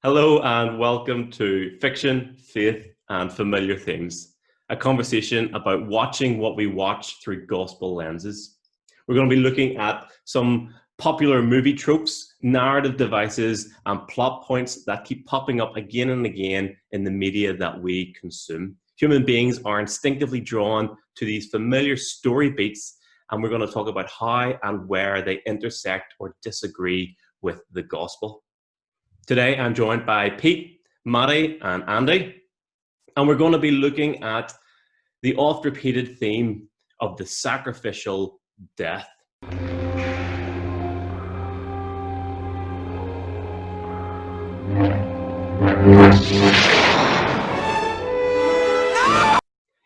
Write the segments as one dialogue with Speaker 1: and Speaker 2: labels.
Speaker 1: Hello and welcome to Fiction, Faith and Familiar Themes, a conversation about watching what we watch through gospel lenses. We're going to be looking at some popular movie tropes, narrative devices and plot points that keep popping up again and again in the media that we consume. Human beings are instinctively drawn to these familiar story beats, and we're going to talk about how and where they intersect or disagree with the gospel. Today, I'm joined by Pete, Matty, and Andy, and we're going to be looking at the oft-repeated theme of the sacrificial death.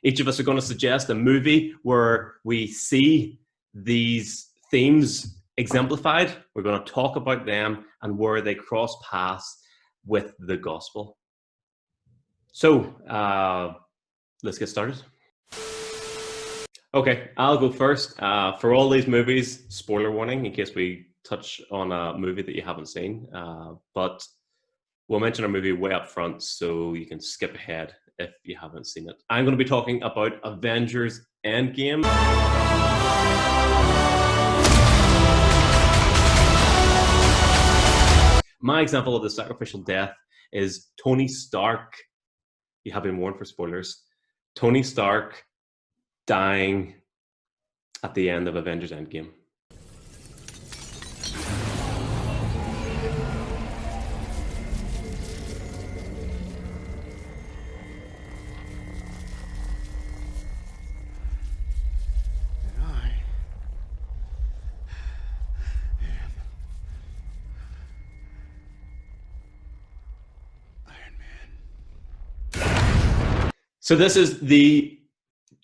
Speaker 1: Each of us are going to suggest a movie where we see these themes exemplified. We're going to talk about them and where they cross paths with the gospel. So let's get started. Okay, I'll go first. For all these movies, spoiler warning in case we touch on a movie that you haven't seen, but we'll mention a movie way up front so you can skip ahead if you haven't seen it. I'm going to be talking about Avengers Endgame. My example of the sacrificial death is Tony Stark. You have been warned for spoilers. Tony Stark dying at the end of Avengers Endgame. So this is the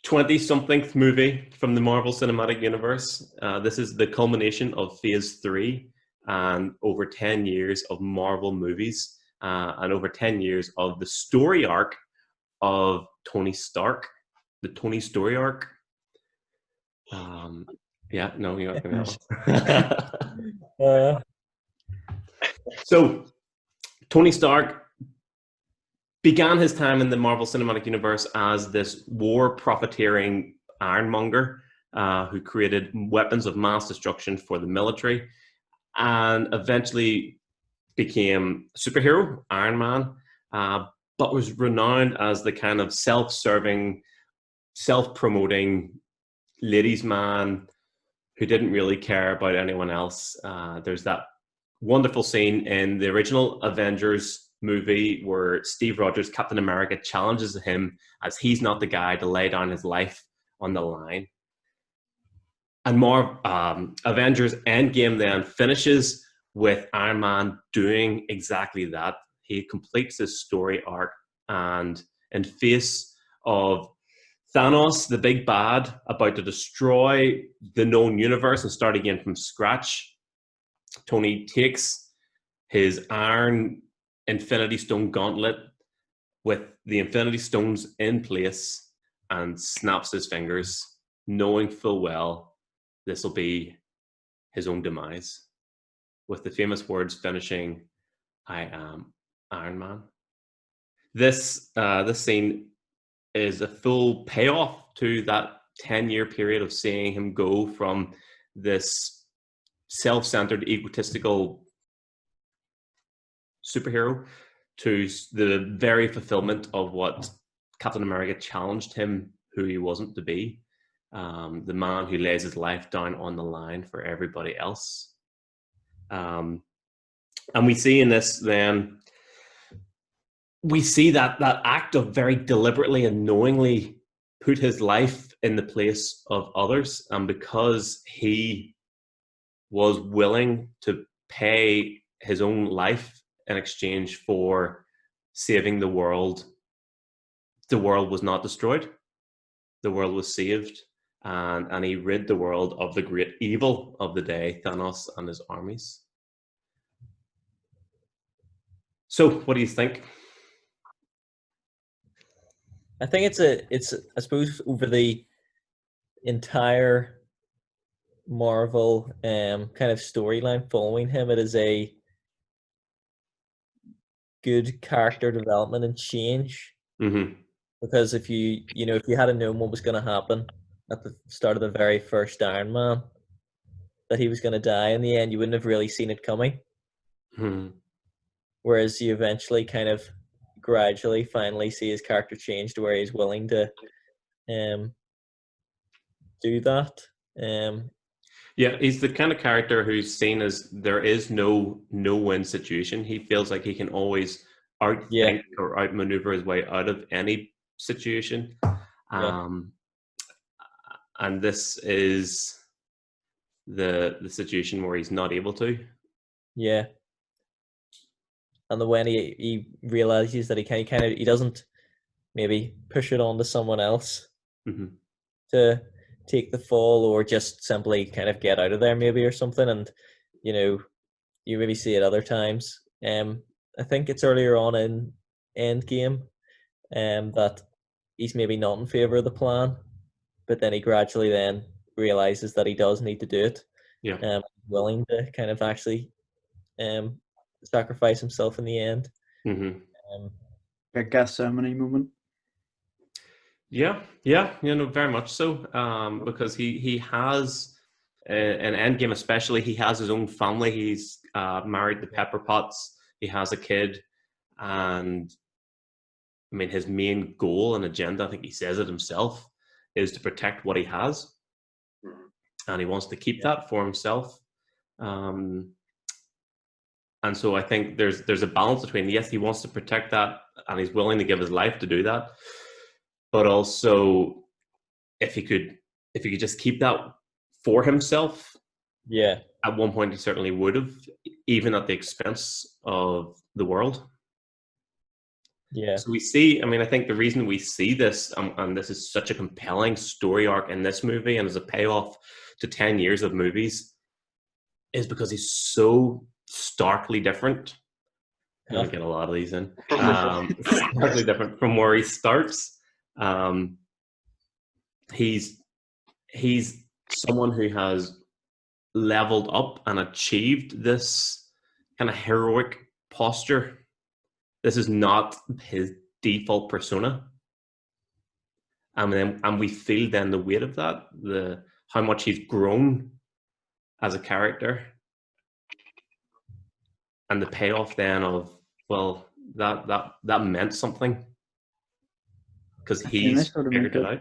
Speaker 1: 20-somethingth movie from the Marvel Cinematic Universe. This is the culmination of Phase 3 and over 10 years of Marvel movies and over 10 years of the story arc of Tony Stark, the Tony story arc. Yeah, no, you're not going to. So Tony Stark began his time in the Marvel Cinematic Universe as this war profiteering ironmonger who created weapons of mass destruction for the military and eventually became a superhero, Iron Man, but was renowned as the kind of self-serving, self-promoting ladies' man who didn't really care about anyone else. There's that wonderful scene in the original Avengers movie where Steve Rogers, Captain America, challenges him as he's not the guy to lay down his life on the line. And more Avengers Endgame then finishes with Iron Man doing exactly that. He completes his story arc, and in face of Thanos, the big bad, about to destroy the known universe and start again from scratch, Tony takes his iron Infinity Stone gauntlet with the Infinity Stones in place and snaps his fingers, knowing full well this will be his own demise, with the famous words finishing, "I am Iron Man." This scene is a full payoff to that 10-year period of seeing him go from this self-centered, egotistical superhero to the very fulfillment of what Captain America challenged him who he wasn't to be, the man who lays his life down on the line for everybody else. And we see in this then, we see that act of very deliberately and knowingly put his life in the place of others, and because he was willing to pay his own life in exchange for saving the world was not destroyed. The world was saved, and he rid the world of the great evil of the day, Thanos and his armies. So, what do you think?
Speaker 2: I think it's I suppose over the entire Marvel kind of storyline following him, it is a good character development and change.
Speaker 1: Mm-hmm.
Speaker 2: Because if if you had known what was going to happen at the start of the very first Iron Man, that he was going to die in the end, you wouldn't have really seen it coming.
Speaker 1: Mm-hmm.
Speaker 2: Whereas you eventually kind of gradually finally see his character change to where he's willing to um, do that. Um,
Speaker 1: Yeah, he's the kind of character who's seen as there is no win situation. He feels like he can always
Speaker 2: yeah,
Speaker 1: outthink or outmaneuver his way out of any situation.
Speaker 2: yeah,
Speaker 1: Um, and this is the situation where he's not able to.
Speaker 2: yeah. And the when he realizes that he doesn't maybe push it on to someone else
Speaker 1: Mm-hmm.
Speaker 2: to take the fall, or just simply kind of get out of there maybe or something. And you know you maybe see it other times. I think it's earlier on in Endgame that he's maybe not in favor of the plan, but then he gradually then realizes that he does need to do it.
Speaker 1: Yeah.
Speaker 2: Willing to kind of actually um, sacrifice himself in the end.
Speaker 1: Mm-hmm.
Speaker 2: Um,
Speaker 3: A Gethsemane moment.
Speaker 1: Yeah, very much so. Because he has an Endgame, especially he has his own family. He's married to Pepper Potts. He has a kid, and I mean his main goal and agenda, I think he says it himself, is to protect what he has, and he wants to keep that for himself. Um, and so I think there's a balance between, yes, he wants to protect that, and he's willing to give his life to do that, but also if he could just keep that for himself,
Speaker 2: yeah,
Speaker 1: at one point he certainly would have, even at the expense of the world.
Speaker 2: yeah,
Speaker 1: So we see, I mean, I think the reason we see this, and this is such a compelling story arc in this movie and as a payoff to 10 years of movies, is because he's so starkly different. I'm going to get a lot of these in. Starkly different from where he starts. He's someone who has leveled up and achieved this kind of heroic posture. This is not his default persona. And we feel then the weight of that, how much he's grown as a character, and the payoff then of, well, that meant something because he's figured it out.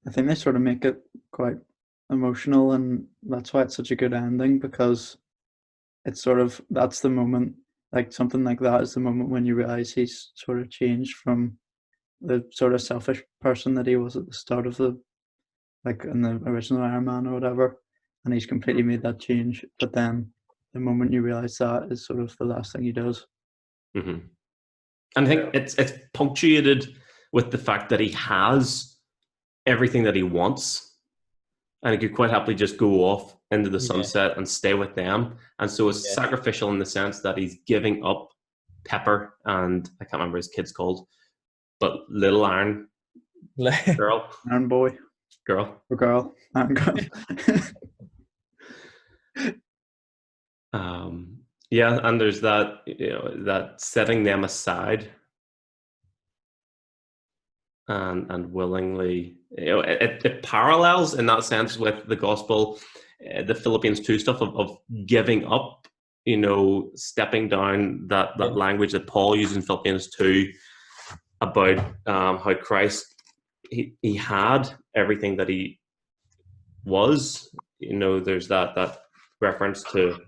Speaker 3: I think they sort of make it quite emotional, and that's why it's such a good ending, because it's sort of, that's the moment, like something like that is the moment when you realize he's sort of changed from the sort of selfish person that he was at the start of like in the original Iron Man or whatever, and he's completely made that change. But then the moment you realize that is sort of the last thing he does.
Speaker 1: Mm-hmm. And I think it's punctuated with the fact that he has everything that he wants, and he could quite happily just go off into the sunset and stay with them. And so it's sacrificial in the sense that he's giving up Pepper and I can't remember his kid's called, but Little Iron Girl.
Speaker 3: Iron Boy.
Speaker 1: Girl.
Speaker 3: Or Girl. Iron Girl.
Speaker 1: Yeah, and there's that, that setting them aside and willingly, it parallels in that sense with the gospel, the Philippians 2 stuff of giving up, stepping down that language that Paul uses in Philippians 2 about how Christ, he had everything that he was. There's that reference to,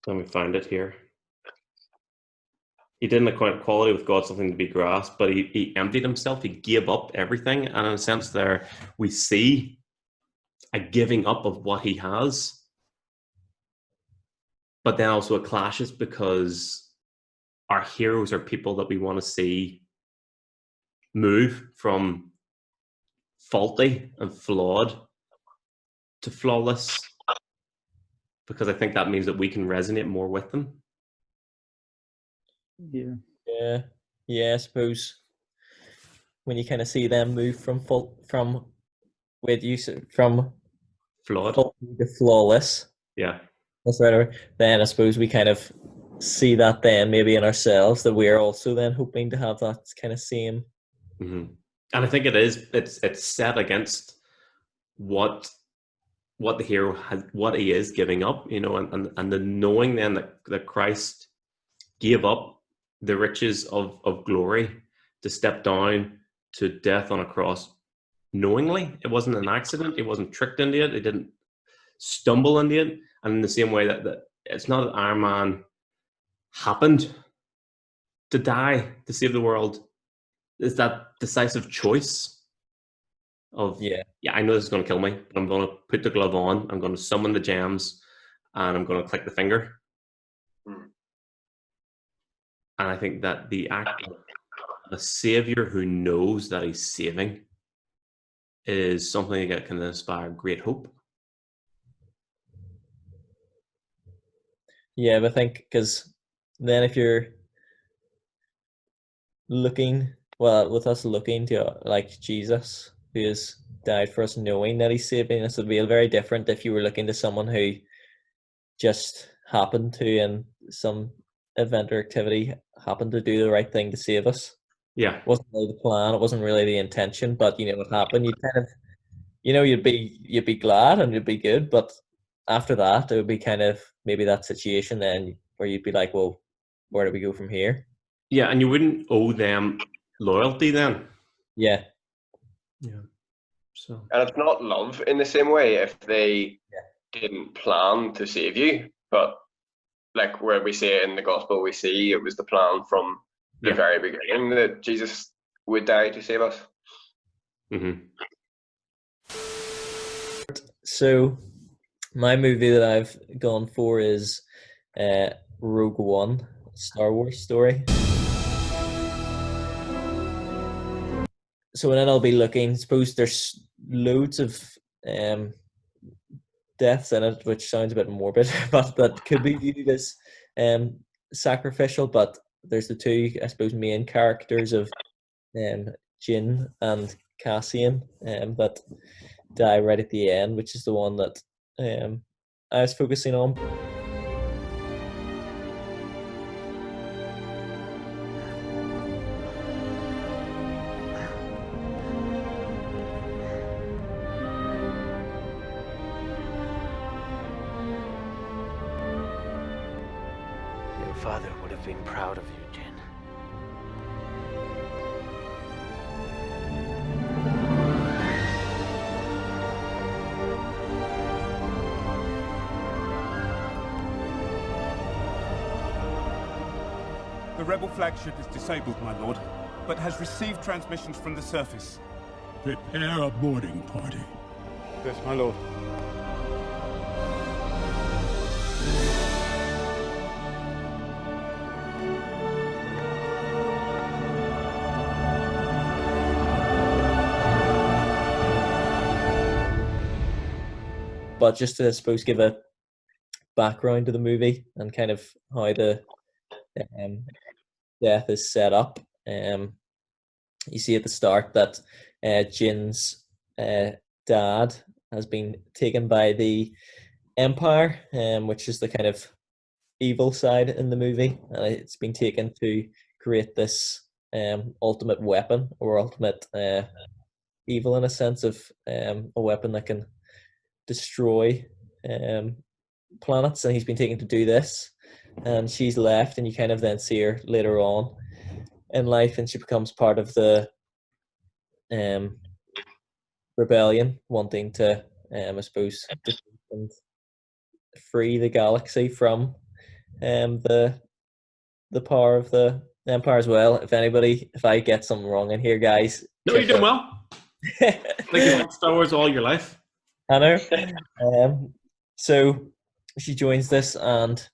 Speaker 1: let me find it here. He didn't acquaint equality with God something to be grasped, but he emptied himself. He gave up everything. And in a sense there, we see a giving up of what he has. But then also it clashes because our heroes are people that we want to see move from faulty and flawed to flawless, because I think that means that we can resonate more with them.
Speaker 2: Yeah. I suppose when you kind of see them move from flawed
Speaker 1: to flawless.
Speaker 2: Yeah, That's right. Then I suppose we kind of see that then maybe in ourselves, that we're also then hoping to have that kind of same.
Speaker 1: Mm-hmm. And I think it's set against what the hero has, what he is giving up, and the knowing then that Christ gave up the riches of glory to step down to death on a cross knowingly. It wasn't an accident. He wasn't tricked into it. He didn't stumble into it. And in the same way that it's not that Iron Man happened to die to save the world. It's that decisive choice of,
Speaker 2: Yeah.
Speaker 1: I know this is going to kill me, but I'm going to put the glove on, I'm going to summon the gems, and I'm going to click the finger.
Speaker 4: Mm.
Speaker 1: And I think that the act of a savior who knows that he's saving is something that can inspire great hope.
Speaker 2: Yeah, but I think because then if you're looking, well, with us looking to like Jesus, who has died for us, knowing that he's saving us, would be very different if you were looking to someone who just happened to, in some event or activity, happened to do the right thing to save us.
Speaker 1: Yeah.
Speaker 2: It wasn't really the plan, it wasn't really the intention, but what happened, you'd kind of, you'd be glad and you'd be good, but after that, it would be kind of maybe that situation then where you'd be like, well, where do we go from here?
Speaker 1: Yeah, and you wouldn't owe them loyalty then.
Speaker 2: Yeah.
Speaker 1: Yeah. So.
Speaker 4: And it's not love in the same way if they didn't plan to save you, but like where we see it in the gospel, we see it was the plan from the very beginning that Jesus would die to save us.
Speaker 1: Mm-hmm.
Speaker 2: So my movie that I've gone for is Rogue One, Star Wars story. So then I'll be looking, suppose there's loads of deaths in it, which sounds a bit morbid, but that could be viewed as sacrificial. But there's the two, I suppose, main characters of Jin and Cassian that die right at the end, which is the one that I was focusing on.
Speaker 5: Your father would have been proud of you, Jin.
Speaker 6: The rebel flagship is disabled, my lord, but has received transmissions from the surface.
Speaker 7: Prepare a boarding party.
Speaker 6: Yes, my lord.
Speaker 2: But just to, I suppose, give a background to the movie and kind of how the death is set up. You see at the start that Jin's dad has been taken by the Empire, which is the kind of evil side in the movie, and it's been taken to create this ultimate weapon, or ultimate evil, in a sense of a weapon that can destroy planets, and he's been taken to do this, and she's left, and you kind of then see her later on in life, and she becomes part of the rebellion, wanting to I suppose defeat and free the galaxy from the power of the Empire as well. If I get something wrong in here, guys,
Speaker 1: No, you're doing well. Like you've watched Star Wars all your life.
Speaker 2: I know. So she joins this, and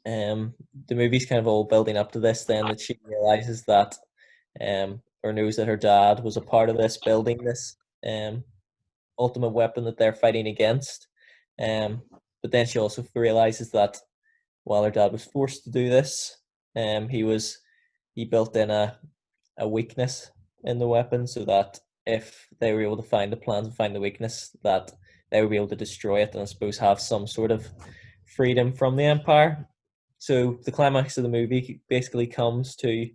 Speaker 2: the movie's kind of all building up to this. Then that she realizes that, or knows that her dad was a part of this, building this ultimate weapon that they're fighting against. But then she also realizes that while her dad was forced to do this, he built in a weakness in the weapon, so that if they were able to find the plans and find the weakness, that they would be able to destroy it, and I suppose have some sort of freedom from the Empire. So the climax of the movie basically comes to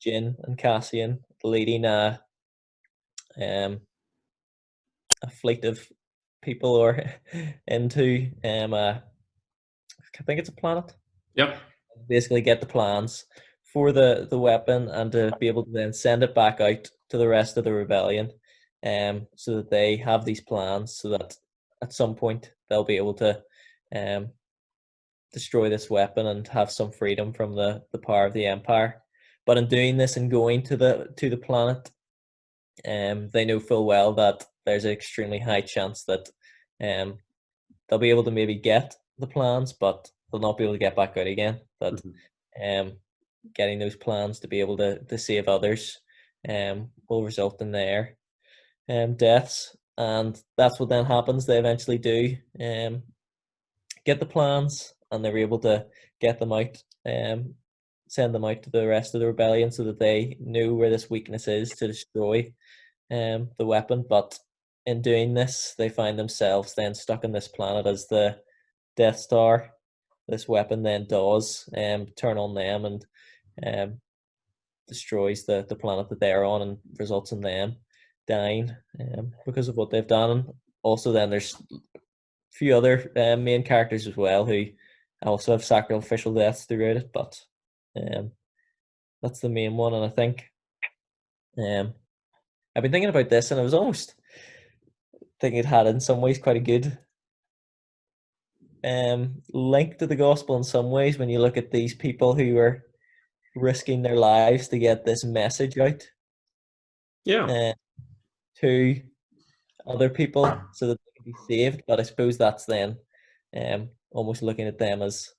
Speaker 2: Jin and Cassian leading a fleet of people or into I think it's a planet.
Speaker 1: Yep.
Speaker 2: Basically get the plans for the weapon and to be able to then send it back out to the rest of the rebellion, so that they have these plans so that at some point they'll be able to destroy this weapon and have some freedom from the power of the Empire. But in doing this and going to the planet, they know full well that there's an extremely high chance that they'll be able to maybe get the plans, but they'll not be able to get back out again. That getting those plans to be able to save others will result in their deaths, and that's what then happens. They eventually do get the plans, and they're able to get them out, send them out to the rest of the rebellion so that they know where this weakness is to destroy the weapon. But in doing this, they find themselves then stuck on this planet as the Death Star, this weapon then does turn on them and destroys the planet that they're on, and results in them dying because of what they've done. And also then there's a few other main characters as well who also have sacrificial deaths throughout it, but that's the main one. And I think I've been thinking about this, and I was almost thinking it had in some ways quite a good link to the gospel in some ways when you look at these people who are risking their lives to get this message out to other people so that they can be saved. But I suppose that's then almost looking at them as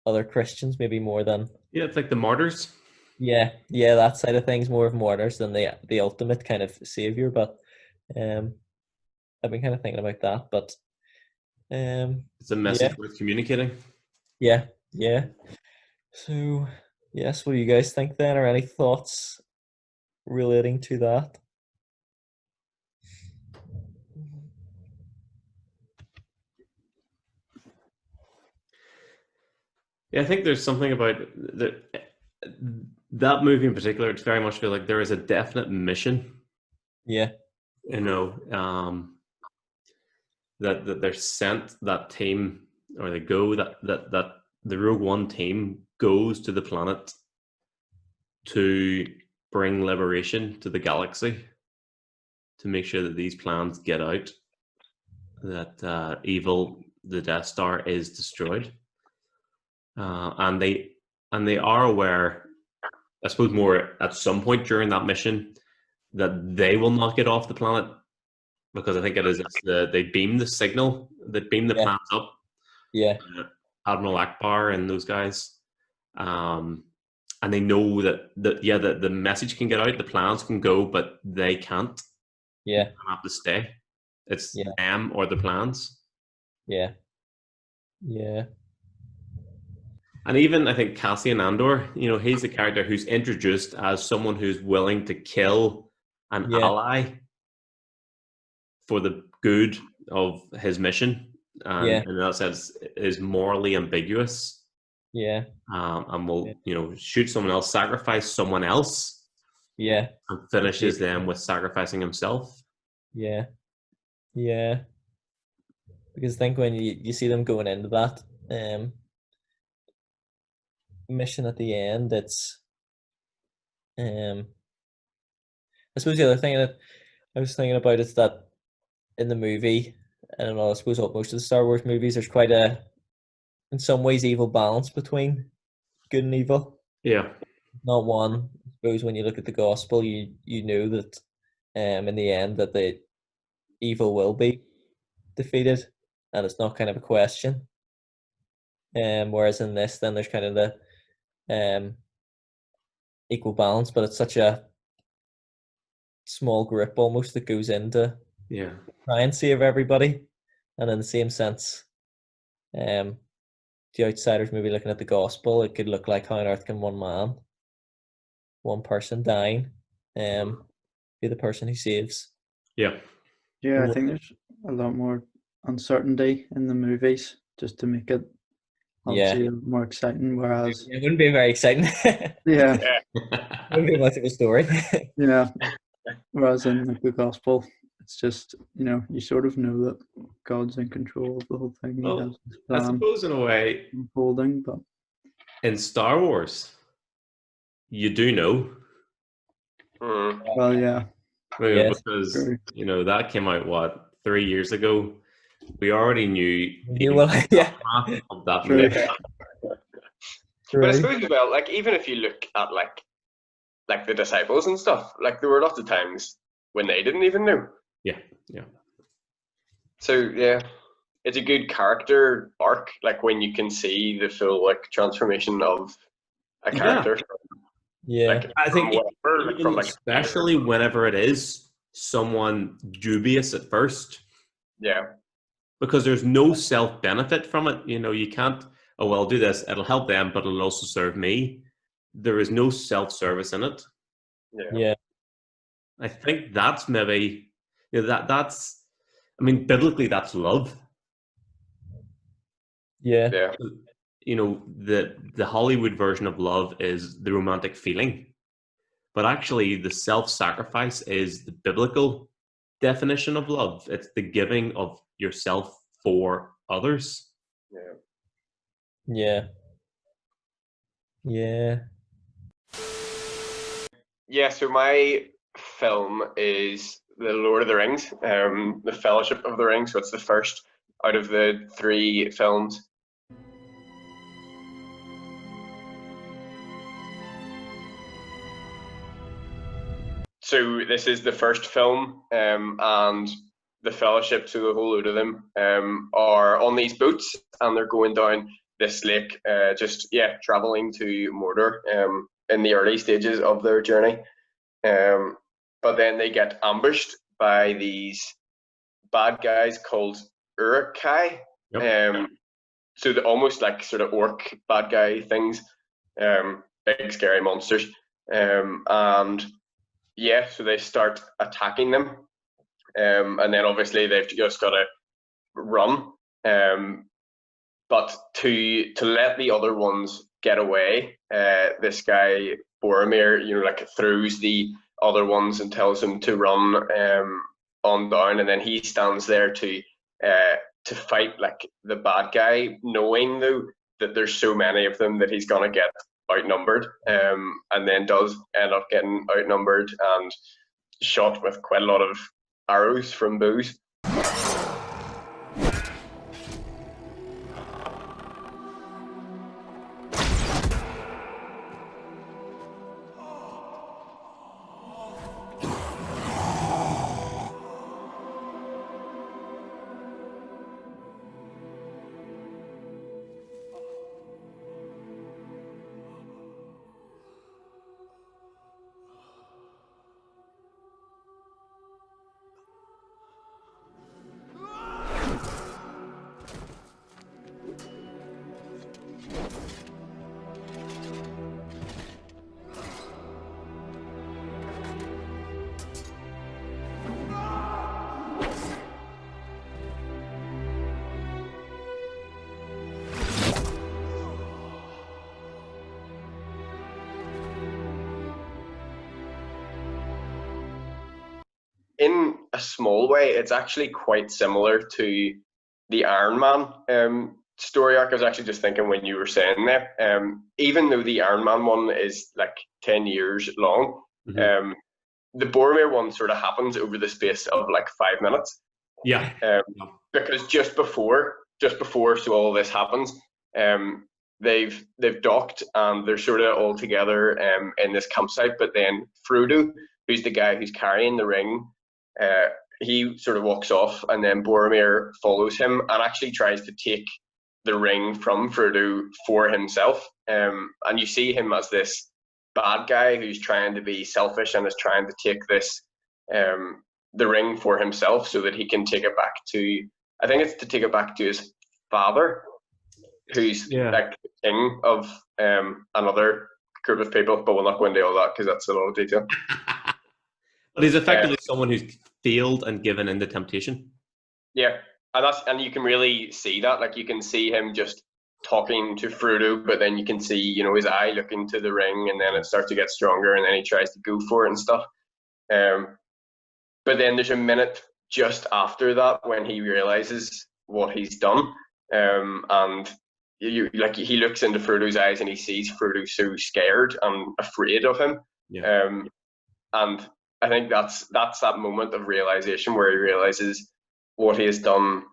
Speaker 2: other Christians, maybe more than
Speaker 1: it's like the martyrs.
Speaker 2: Yeah, that side of things, more of martyrs than the ultimate kind of savior. But I've been kind of thinking about that. But
Speaker 1: it's a message worth communicating.
Speaker 2: Yeah. So yes, what do you guys think then, or any thoughts relating to that?
Speaker 1: Yeah, I think there's something about that movie in particular. It's very much feel like there is a definite mission.
Speaker 2: Yeah.
Speaker 1: That they're sent, that team, or they go, that the Rogue One team goes to the planet to bring liberation to the galaxy, to make sure that these plans get out, that evil, the Death Star, is destroyed. And they are aware, I suppose, more at some point during that mission, that they will not get off the planet, because I think they beam the signal, they beam the plans up.
Speaker 2: Yeah.
Speaker 1: Admiral Akbar and those guys, and they know that the message can get out, the plans can go, but they can't.
Speaker 2: Yeah.
Speaker 1: They have to stay. It's
Speaker 2: Yeah.
Speaker 1: them or the plans.
Speaker 2: Yeah.
Speaker 1: And even I think Cassian Andor, he's a character who's introduced as someone who's willing to kill an ally for the good of his mission, and in that sense is morally ambiguous. And will shoot someone else, sacrifice someone else, and finishes them with sacrificing himself.
Speaker 2: Because I think when you see them going into that mission at the end, it's I suppose the other thing that I was thinking about is that in the movie, I don't know, I suppose most of the Star Wars movies, there's quite a, in some ways, evil balance between good and evil.
Speaker 1: Yeah.
Speaker 2: Not one. I suppose when you look at the gospel, you know that in the end that the evil will be defeated, and it's not kind of a question. Whereas in this, then there's kind of the equal balance, but it's such a small group almost that goes into try and save everybody. And in the same sense, the outsiders maybe looking at the gospel, it could look like how on earth can one person dying be the person who saves.
Speaker 3: I think a lot more uncertainty in the movies just to make it obviously more exciting. Whereas,
Speaker 2: It wouldn't be very exciting.
Speaker 3: yeah,
Speaker 2: Wouldn't be much of a story.
Speaker 3: yeah. Whereas in like the gospel, it's just you sort of know that God's in control of the whole thing. He
Speaker 1: Well,
Speaker 3: has his
Speaker 1: I
Speaker 3: plan
Speaker 1: suppose in a way,
Speaker 3: unfolding, but
Speaker 1: in Star Wars, you do know.
Speaker 3: well, yeah,
Speaker 2: Yes.
Speaker 1: Because
Speaker 3: true.
Speaker 1: that came out 3 years ago. We already knew
Speaker 2: You will, yeah.
Speaker 1: half of that
Speaker 3: True.
Speaker 1: movie.
Speaker 4: But I suppose as well, like even if you look at like the disciples and stuff, like there were lots of times when they didn't even know.
Speaker 1: Yeah.
Speaker 4: So yeah, it's a good character arc, like when you can see the full like transformation of a
Speaker 1: Yeah.
Speaker 4: character.
Speaker 2: Yeah.
Speaker 4: Like,
Speaker 1: I think
Speaker 4: from whatever, like,
Speaker 1: even
Speaker 4: from like
Speaker 1: especially whenever it is someone dubious at first,
Speaker 4: yeah,
Speaker 1: because there's no self-benefit from it. You can't, oh, well, I'll do this, it'll help them, but it'll also serve me. There is no self-service in it.
Speaker 2: Yeah.
Speaker 1: I think that's maybe, that's, I mean, biblically, that's love.
Speaker 2: Yeah.
Speaker 4: yeah,
Speaker 1: The Hollywood version of love is the romantic feeling. But actually, the self-sacrifice is the biblical definition of love. It's the giving of yourself for others.
Speaker 2: Yeah. Yeah.
Speaker 4: yeah. So my film is The Lord of the Rings, the Fellowship of the Ring. So it's the first out of the 3 films. So this is the first film, and the Fellowship, so the whole load of them, are on these boats, and they're going down this lake, traveling to Mordor, in the early stages of their journey. But then they get ambushed by these bad guys called Uruk-hai.
Speaker 1: Yep.
Speaker 4: So they're almost like sort of orc bad guy things, big scary monsters, and yeah, so they start attacking them, and then obviously they've just got to run, but to let the other ones get away, this guy Boromir, like throws the other ones and tells them to run on down, and then he stands there to fight like the bad guy, knowing though that there's so many of them that he's gonna get outnumbered, and then does end up getting outnumbered and shot with quite a lot of arrows from bows. In a small way, it's actually quite similar to the Iron Man story arc. I was actually just thinking when you were saying that, even though the Iron Man one is like 10 years long,
Speaker 1: Mhm.
Speaker 4: The Boromir one sort of happens over the space of like 5 minutes.
Speaker 1: Yeah.
Speaker 4: Because just before so all this happens, they've docked and they're sort of all together in this campsite. But then Frodo, who's the guy who's carrying the ring, he sort of walks off, and then Boromir follows him and actually tries to take the ring from Frodo for himself. And you see him as this bad guy who's trying to be selfish and is trying to take this the ring for himself so that he can take it back to, I think it's to take it back to his father, who's like the king of another group of people, but we'll not go into all that because that's a lot of detail.
Speaker 1: But he's effectively someone who's failed and given into temptation.
Speaker 4: Yeah, and you can really see that. Like, you can see him just talking to Frodo, but then you can see, you know, his eye looking to the ring, and then it starts to get stronger, and then he tries to go for it and stuff. But then there's a minute just after that when he realizes what he's done, and he looks into Frodo's eyes and he sees Frodo so scared and afraid of him.
Speaker 1: Yeah.
Speaker 4: And I think that's that moment of realization where he realizes what he has done,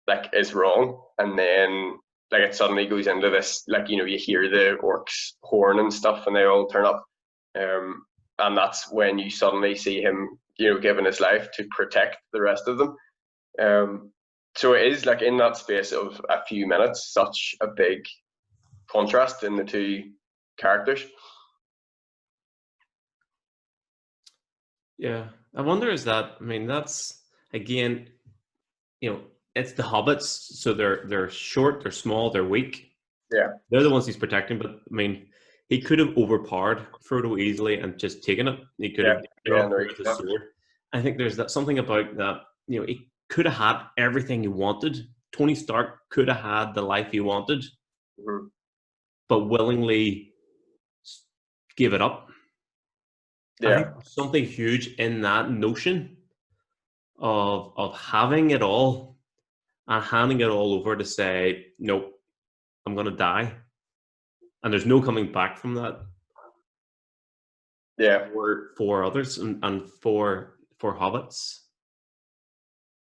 Speaker 4: like, is wrong, and then, like, it suddenly goes into this, like, you know, you hear the orcs horn and stuff, and they all turn up, and that's when you suddenly see him, you know, giving his life to protect the rest of them. So it is, like, in that space of a few minutes, such a big contrast in the two characters.
Speaker 1: Yeah, I wonder, is that, I mean, that's, again, you know, it's the hobbits, so they're short, they're small, they're weak.
Speaker 4: Yeah,
Speaker 1: They're the ones he's protecting, but I mean, he could have overpowered Frodo easily and just taken it. He could have dropped it with the sword. I think there's that something about that, you know, he could have had everything he wanted. Tony Stark could have had the life he wanted, but willingly give it up. I think there's something huge in that notion of having it all and handing it all over to say, nope, I'm going to die. And there's no coming back from that.
Speaker 4: Yeah.
Speaker 1: For others and for hobbits.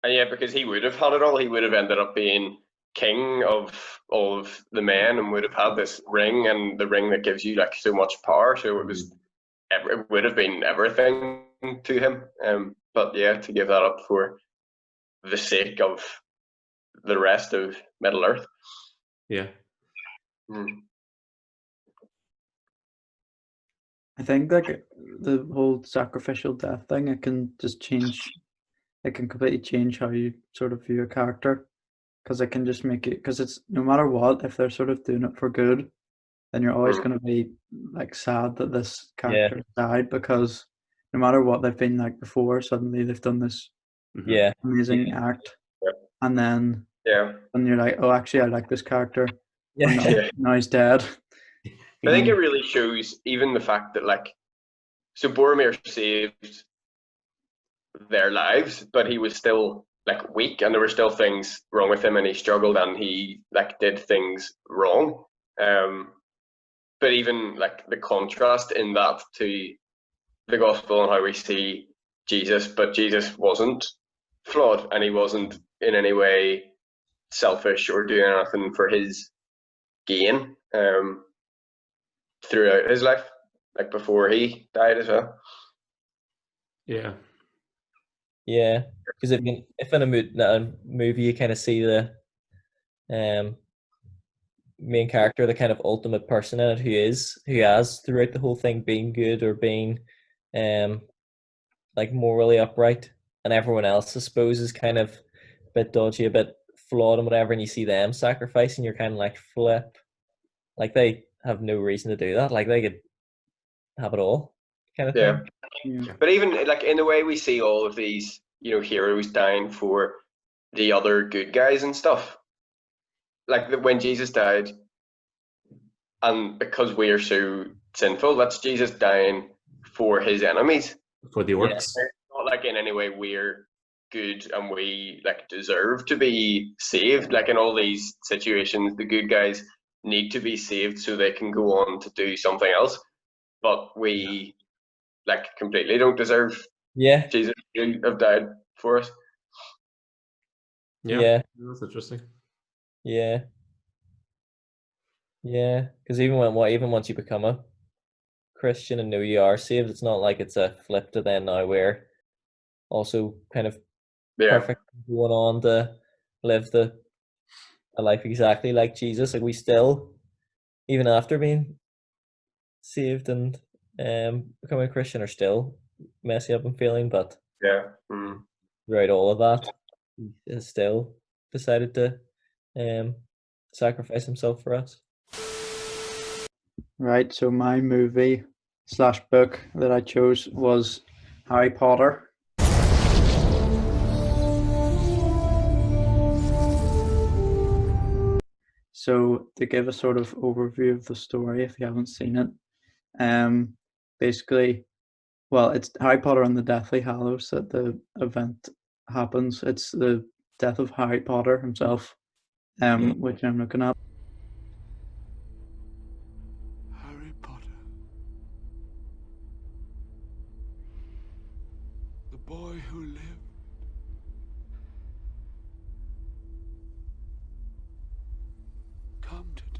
Speaker 4: Yeah, because he would have had it all. He would have ended up being king of all of the men and would have had this ring, and the ring that gives you, like, so much power. So it would have been everything to him. But yeah, to give that up for the sake of the rest of Middle Earth.
Speaker 1: Yeah.
Speaker 3: I think, like, the whole sacrificial death thing, it can completely change how you sort of view a character, because it can just make it, because it's, no matter what, if they're sort of doing it for good, then you're always going to be, like, sad that this character died, because no matter what they've been like before, suddenly they've done this amazing act, and then when you're like, oh, actually, I like this character, now he's dead.
Speaker 4: I think it really shows even the fact that, like, so Boromir saved their lives, but he was still, like, weak, and there were still things wrong with him, and he struggled, and he, like, did things wrong. But even, like, the contrast in that to the gospel and how we see Jesus, but Jesus wasn't flawed, and he wasn't in any way selfish or doing anything for his gain throughout his life, like, before he died as well.
Speaker 2: Yeah, because if in a movie you kind of see the main character, the kind of ultimate person in it, who has throughout the whole thing been good or being like morally upright, and everyone else, I suppose, is kind of a bit dodgy, a bit flawed and whatever, and you see them sacrificing, you're kind of like, flip, like, they have no reason to do that, like, they could have it all, kind of thing.
Speaker 4: But even, like, in the way we see all of these, you know, heroes dying for the other good guys and stuff, like, when Jesus died, and because we are so sinful, that's Jesus dying for his enemies,
Speaker 1: for the orcs.
Speaker 4: It's not like in any way we're good and we, like, deserve to be saved. Like, in all these situations, the good guys need to be saved so they can go on to do something else, but we, like, completely don't deserve Jesus to have died for us.
Speaker 1: That's interesting.
Speaker 2: Because even once you become a Christian and know you are saved, it's not like it's a flip to then now we're also kind of perfect, going on to live a life exactly like Jesus. Like, we still, even after being saved and becoming a Christian, are still messy up and failing, but throughout all of that, he has still decided to sacrifice himself for us.
Speaker 3: Right, so my movie / book that I chose was Harry Potter. So to give a sort of overview of the story, if you haven't seen it, basically, well, it's Harry Potter and the Deathly Hallows that the event happens. It's the death of Harry Potter himself, which I'm looking at.
Speaker 7: Harry Potter. The boy who lived. Come to die.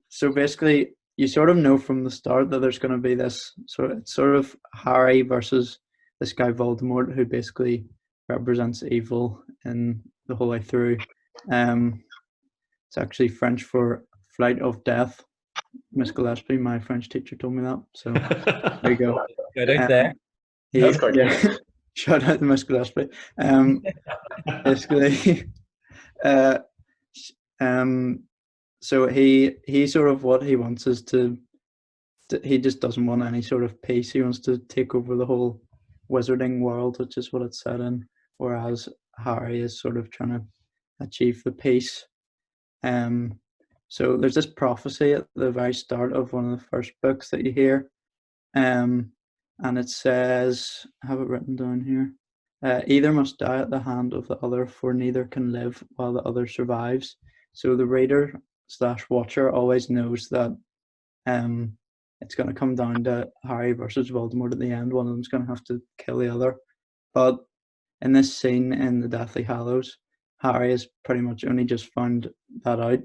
Speaker 3: So basically, you sort of know from the start that there's going to be this sort of Harry versus this guy Voldemort, who basically represents evil in the whole way through. It's actually French for flight of death. Miss Gillespie, my French teacher, told me that. So there you go.
Speaker 2: Good out there.
Speaker 4: That's quite good.
Speaker 3: Shout out to Miss Gillespie. Basically, so he sort of, what he wants is he just doesn't want any sort of peace. He wants to take over the whole wizarding world, which is what it's set in, whereas Harry is sort of trying to achieve the peace. So there's this prophecy at the very start of one of the first books that you hear, and it says, I have it written down here, either must die at the hand of the other, for neither can live while the other survives. So the reader / watcher always knows that it's going to come down to Harry versus Voldemort at the end. One of them's going to have to kill the other. But in this scene in the Deathly Hallows, Harry has pretty much only just found that out,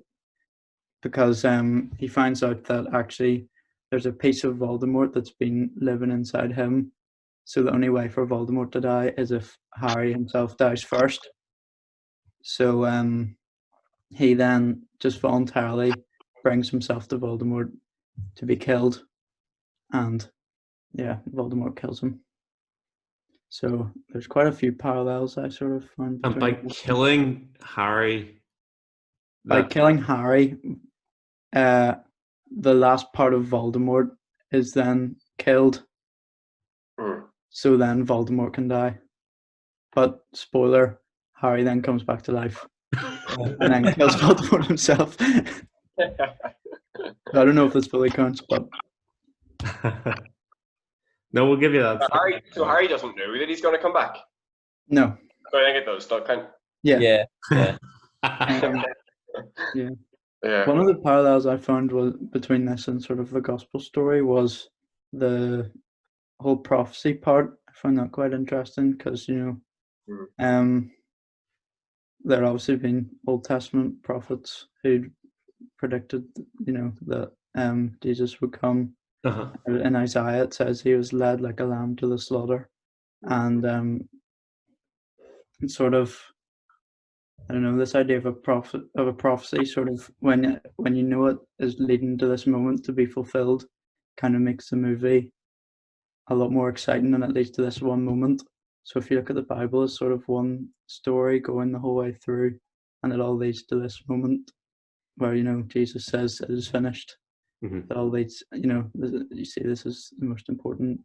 Speaker 3: because he finds out that actually there's a piece of Voldemort that's been living inside him. So the only way for Voldemort to die is if Harry himself dies first. So he then just voluntarily brings himself to Voldemort to be killed, and yeah, Voldemort kills him. So there's quite a few parallels I sort of find.
Speaker 1: And by killing Harry,
Speaker 3: killing Harry, the last part of Voldemort is then killed. So then Voldemort can die. But spoiler, Harry then comes back to life and then kills Voldemort himself. I don't know if this fully counts, but
Speaker 1: no, we'll give you that.
Speaker 4: So Harry doesn't know that he's going to come back.
Speaker 3: No.
Speaker 4: So I think it does still count.
Speaker 3: Yeah.
Speaker 2: Yeah.
Speaker 3: Yeah. One of the parallels I found was between this and sort of the gospel story was the whole prophecy part. I found that quite interesting because, there obviously been Old Testament prophets who predicted, that Jesus would come. In Isaiah, it says he was led like a lamb to the slaughter, and sort of, I don't know, this idea of a prophecy, sort of when you know it is leading to this moment to be fulfilled, kind of makes the movie a lot more exciting than it leads to this one moment. So if you look at the Bible as sort of one story going the whole way through, and it all leads to this moment where Jesus says it is finished. It all leads, you see this is the most important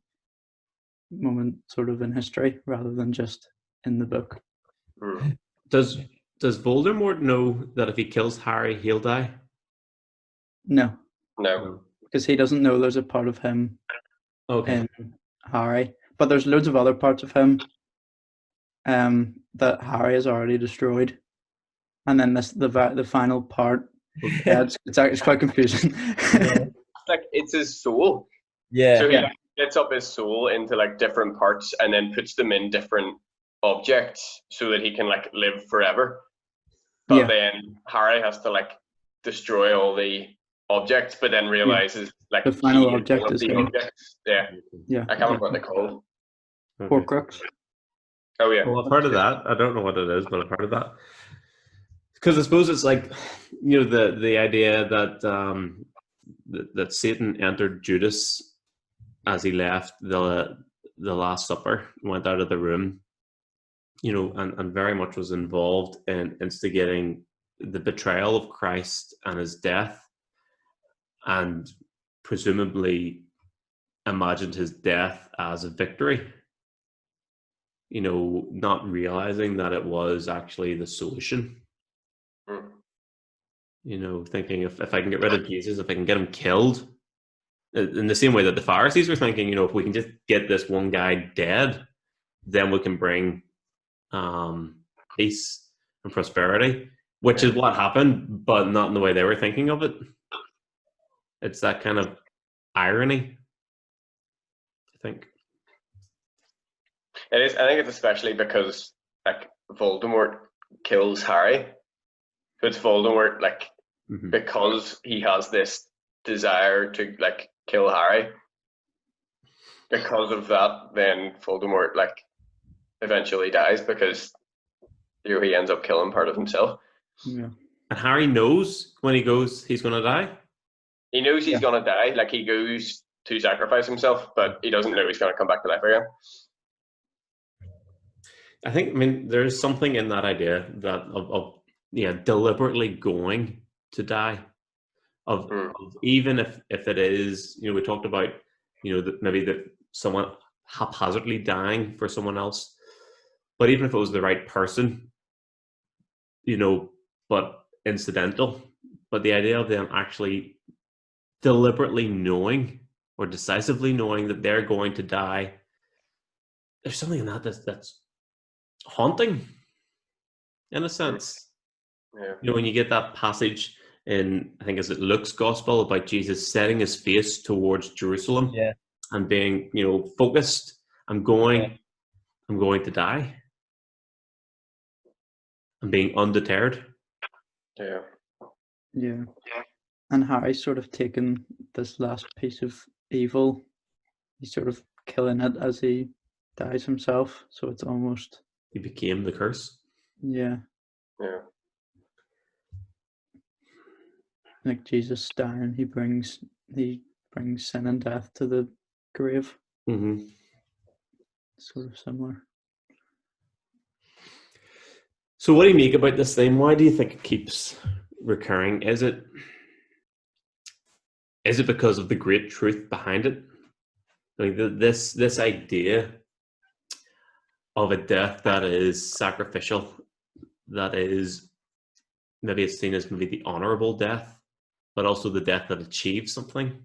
Speaker 3: moment sort of in history rather than just in the book.
Speaker 1: Does Voldemort know that if he kills Harry, he'll die?
Speaker 3: No,
Speaker 4: No,
Speaker 3: because he doesn't know there's a part of him in Harry, but there's loads of other parts of him that Harry has already destroyed, and then the final part. Yeah, it's quite confusing.
Speaker 4: Like it's his soul.
Speaker 2: Yeah.
Speaker 4: So he splits up his soul into like different parts and then puts them in different objects so that he can like live forever. But then Harry has to like destroy all the objects, but then realizes like
Speaker 3: the final object is him.
Speaker 4: Yeah. I can't remember what they're called.
Speaker 3: Horcrux.
Speaker 4: Oh yeah.
Speaker 1: Well, I've heard of that. I don't know what it is, but I've heard of that. Because I suppose it's like, the idea that Satan entered Judas as he left the the Last Supper, went out of the room, and very much was involved in instigating the betrayal of Christ and his death, and presumably imagined his death as a victory, not realizing that it was actually the solution. Thinking if I can get rid of Jesus, if I can get him killed, in the same way that the Pharisees were thinking, if we can just get this one guy dead, then we can bring peace and prosperity, which is what happened, but not in the way they were thinking of it. It's that kind of irony, I think.
Speaker 4: It is. I think it's especially because like Voldemort kills Harry. So it's Voldemort because he has this desire to like kill Harry. Because of that, then Voldemort eventually dies because he ends up killing part of himself.
Speaker 3: Yeah.
Speaker 1: And Harry knows when he goes, he's going to die.
Speaker 4: He knows he's going to die. Like he goes to sacrifice himself, but he doesn't know he's going to come back to life again.
Speaker 1: I think, there's something in that idea that of deliberately going to die, of even if it is, we talked about, that maybe that someone haphazardly dying for someone else, but even if it was the right person, but incidental, but the idea of them actually deliberately knowing or decisively knowing that they're going to die, there's something in that that's haunting, in a sense.
Speaker 4: Yeah.
Speaker 1: When you get that passage in, I think, is it Luke's gospel, about Jesus setting his face towards Jerusalem, and being, focused. I'm going to die. And being undeterred.
Speaker 4: Yeah.
Speaker 3: Yeah. And Harry's sort of taken this last piece of evil. He's sort of killing it as he dies himself. So it's almost...
Speaker 1: He became the curse.
Speaker 3: Yeah.
Speaker 4: Yeah.
Speaker 3: Like Jesus dying, he brings sin and death to the grave.
Speaker 1: Mm-hmm.
Speaker 3: Sort of similar.
Speaker 1: So what do you make about this thing? Why do you think it keeps recurring? Is it because of the great truth behind it? Like this idea of a death that is sacrificial, that is, maybe it's seen as maybe the honorable death, but also the death that achieves something.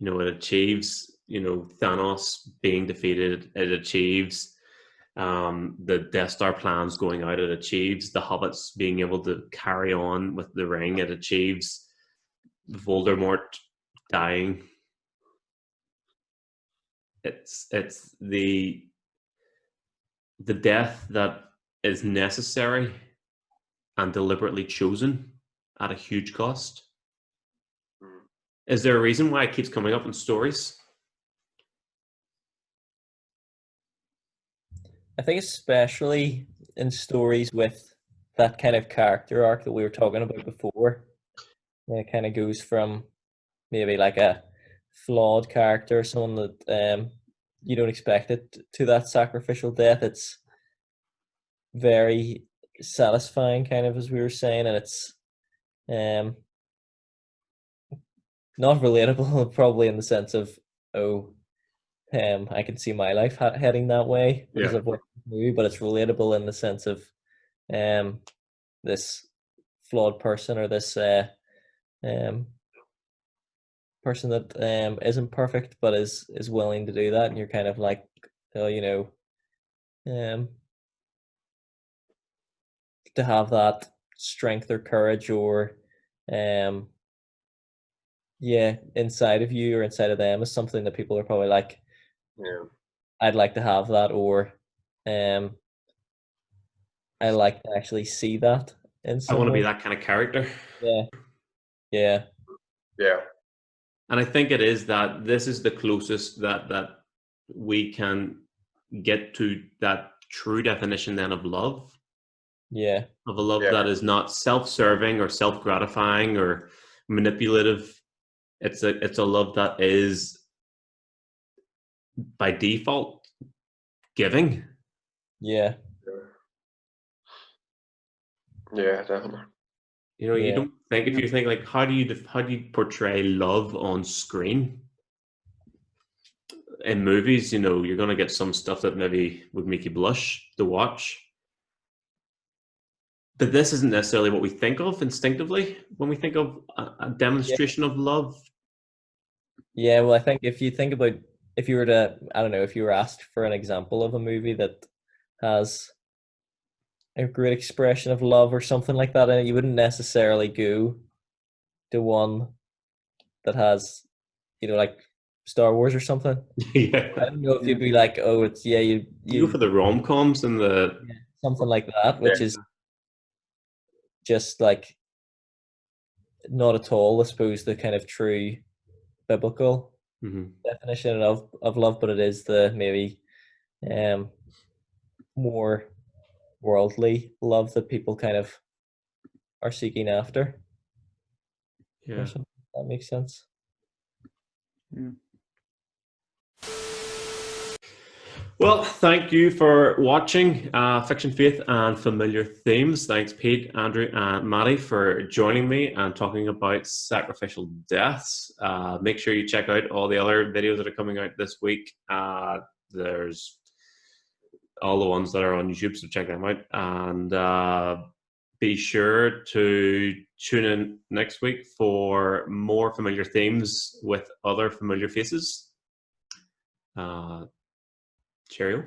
Speaker 1: It achieves, Thanos being defeated. It achieves the Death Star plans going out. It achieves the hobbits being able to carry on with the ring. It achieves Voldemort dying. It's the death that is necessary and deliberately chosen at a huge cost. Is there a reason why it keeps coming up in stories?
Speaker 2: I think especially in stories with that kind of character arc that we were talking about before, when it kind of goes from maybe like a flawed character, someone that you don't expect it, to that sacrificial death. It's very satisfying, kind of, as we were saying, and it's not relatable probably in the sense of, I can see my life heading that way because of what movie, but it's relatable in the sense of this flawed person, or this person that isn't perfect but is willing to do that, and you're kind of like, to have that strength or courage, or inside of you or inside of them, is something that people are probably like, I'd like to have that, or I like to actually see that in
Speaker 1: I want to
Speaker 2: someone.
Speaker 1: be that kind of character.
Speaker 2: Yeah.
Speaker 1: And I think it is that this is the closest that we can get to that true definition then of love.
Speaker 2: Yeah.
Speaker 1: Of a love that is not self-serving or self-gratifying or manipulative. It's a love that is by default giving.
Speaker 2: Yeah.
Speaker 4: Yeah, definitely.
Speaker 1: You know, you
Speaker 2: Yeah.
Speaker 1: don't think, if you think like, how do you portray love on screen? In movies, you know, you're gonna get some stuff that maybe would make you blush to watch. But this isn't necessarily what we think of instinctively when we think of a demonstration of love.
Speaker 2: Yeah, well, I think if you think about, if you were to, I don't know, if you were asked for an example of a movie that has a great expression of love or something like that, and you wouldn't necessarily go to one that has, like Star Wars or something.
Speaker 1: Yeah.
Speaker 2: I don't know if you'd be like, oh, it's
Speaker 1: You go for the rom-coms and the
Speaker 2: something like that, which
Speaker 4: Yeah.
Speaker 2: is just like not at all, I suppose, the kind of true biblical
Speaker 1: Mhm.
Speaker 2: definition of love, but it is the maybe more worldly love that people kind of are seeking after.
Speaker 1: Yeah.
Speaker 2: Or something. That makes sense.
Speaker 3: Yeah.
Speaker 1: Well, thank you for watching Fiction, Faith, and Familiar Themes. Thanks, Pete, Andrew, and Matty, for joining me and talking about sacrificial deaths. Make sure you check out all the other videos that are coming out this week. There's all the ones that are on YouTube, so check them out. And be sure to tune in next week for more familiar themes with other familiar faces. Cheerio.